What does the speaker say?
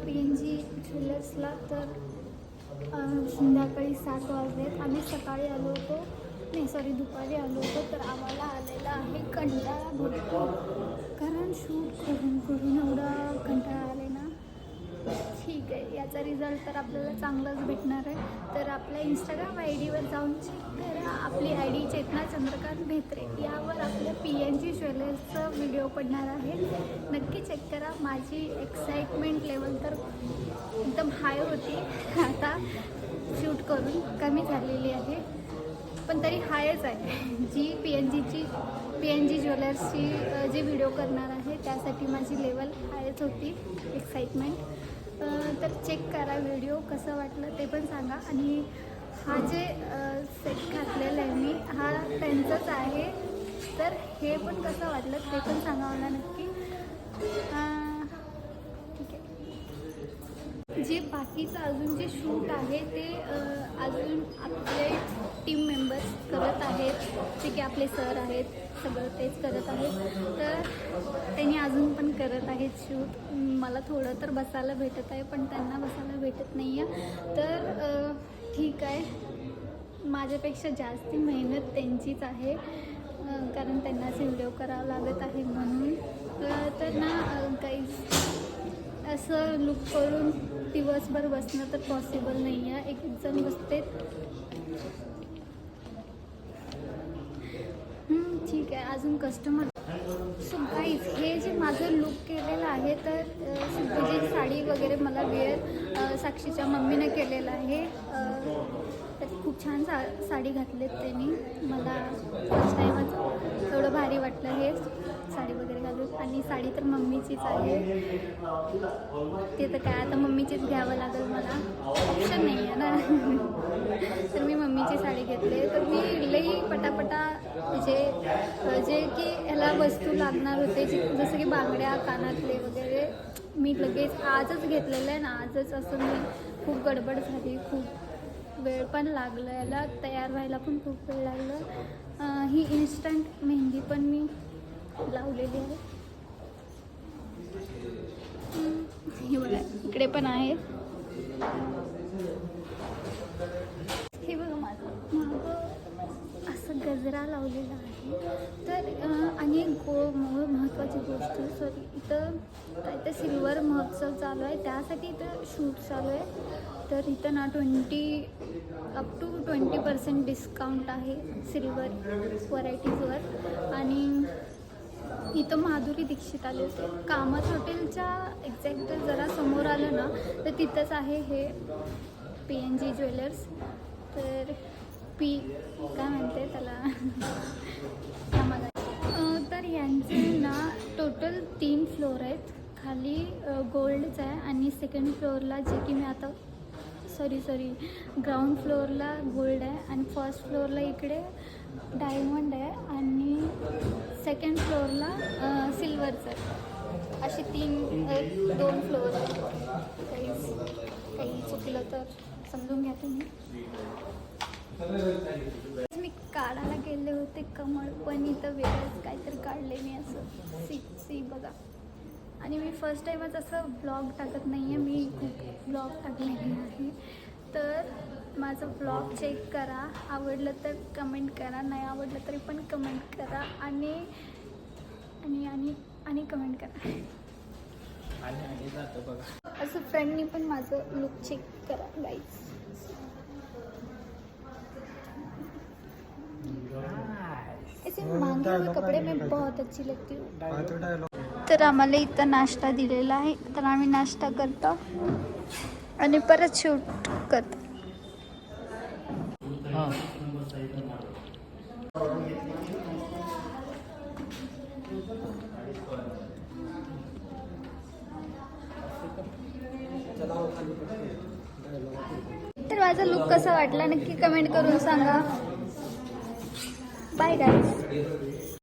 PNG ज्वेलर्सला. तर संध्याकाळी 7 वाजलेत. आम्ही सकाळी आलो होतो, नाही सॉरी दुपारी आलो होतो. तर आम्हाला आलेला आहे कंटाळा भरपूर, कारण शूट करून करून एवढा कंटाळा आले ना. ठीक आहे, याचा रिझल्ट तर आपल्याला चांगलाच भेटणार आहे. तर आपल्या इंस्टाग्राम IDवर जाऊन चेक करा. आपली ID चेतना चंद्रकांत भेत्रे. यावर आपल्या PNG ज्वेलर्सचा व्हिडिओ पडणार आहे, नक्की चेक करा. माझी एक्साइटमेंट लेवल तर एकदम हाय होती, आता शूट करून कमी झालेली आहे, पण तरी हायच आहे. जी PNG ज्वेलर्सची जी व्हिडिओ करणार आहे त्यासाठी माझी लेवल हायच होती, एक्साइटमेंट. तर चेक करा व्हिडिओ, कसं वाटलं ते पण सांगा. आणि हा जे सेट घातलेला आहे मी, हा त्यांचंच आहे, तर हे पण कसं वाटलं ते पण सांगा मला नक्की. ठीक आहे. जे बाकीचं अजून जे शूट आहे ते अजून आपले टीम मेंबर्स करत आहेत, जे की आपले सर आहेत, सगळं तेच करत आहेत. तर त्यांनी अजून पण करत आहेत शूट. मला थोडं तर बसायला भेटत आहे, पण त्यांना बसायला भेटत नाही आहे. तर ठीक आहे, माझ्यापेक्षा जास्त मेहनत त्यांचीच आहे, कारण त्यांनाच व्हिडिओ करावा लागत आहे म्हणून. तर ना काही असं लुक करून दिवसभर बसणं तर पॉसिबल नाही आहे. एक जण बसते. ठीक आहे, अजून कस्टमर. सो गाईज, हे जे माझं लुक केलेलं आहे, तर जी साडी वगैरे मला वेअर साक्षीच्या मम्मीनं केलेलं आहे. तर खूप छान साडी घातलीत त्यांनी. मला फर्स्ट टाईमच एवढं भारी वाटलं हे साडी वगैरे घालून. आणि साडी तर मम्मीचीच आहे, ते तर काय आता मम्मीचीच घ्यावं लागेल, मला ऑप्शन नाही आहे ना. तर मी मम्मीची साडी घेतली. तर मी लई पटापटा जे की ह्याला वस्तू लागणार होते, जसं की बांगड्या, कानातले वगैरे, मी लगेच आजच घेतलेलं आहे ना, आजच. असं मी खूप गडबड झाली, खूप वेळ पण लागलं, याला तयार व्हायला पण खूप वेळ लागलं. ही इन्स्टंट मेहंदी पण मी लावलेली आहे. हे बघा, इकडे पण आहे. हे बघा, माझं असं गजरा लावलेला आहे. तर आणि एक महत्त्वाची गोष्ट, सॉरी, इथं काय ते सिल्वर महोत्सव चालू आहे, त्यासाठी इथं शूट चालू आहे. तर इथं ना 20 to 20% डिस्काउंट आहे सिल्वर व्हरायटीजवर. आणि इथं माधुरी दीक्षित आले होते. कामत हॉटेलच्या एक्झॅक्ट जरा समोर आलं ना, तर तिथंच आहे हे PNG ज्वेलर्स. तर काय म्हणते त्याला तर यांचे ना टोटल 3 फ्लोअर आहेत. खाली गोल्डच आहे, आणि सेकंड फ्लोअरला जे की मी आता सॉरी ग्राउंड फ्लोअरला गोल्ड आहे, आणि फर्स्ट फ्लोअरला इकडे डायमंड आहे, आणि सेकंड फ्लोअरला सिल्वरचं आहे. असे 2 फ्लोअर आहेत. काही चुकलं तर समजून घ्या तुम्ही. मी काढायला गेले होते कमळ, पण इथं वेगळंच काहीतरी काढले मी, असं सी बघा. आणि मी फर्स्ट टाईमच असं ब्लॉग टाकत नाही आहे, मी खूप ब्लॉग टाकलेले आहे. तर माझं ब्लॉग चेक करा, आवडलं तर कमेंट करा, नाही आवडलं तरी पण कमेंट करा, आणि कमेंट करा. असं फ्रेंडनी पण माझं लुक चेक करा गाईज. ऐसे मांगे हुए कपड़े में बहुत अच्छी लगती हूँ. तर आम्हाला इथं नाश्ता दिलेला आहे, तर आम्ही नाश्ता करतो आणि परत शूट करतो. तर माझा लुक कसा वाटला नक्की कमेंट करून सांगा. Bye guys.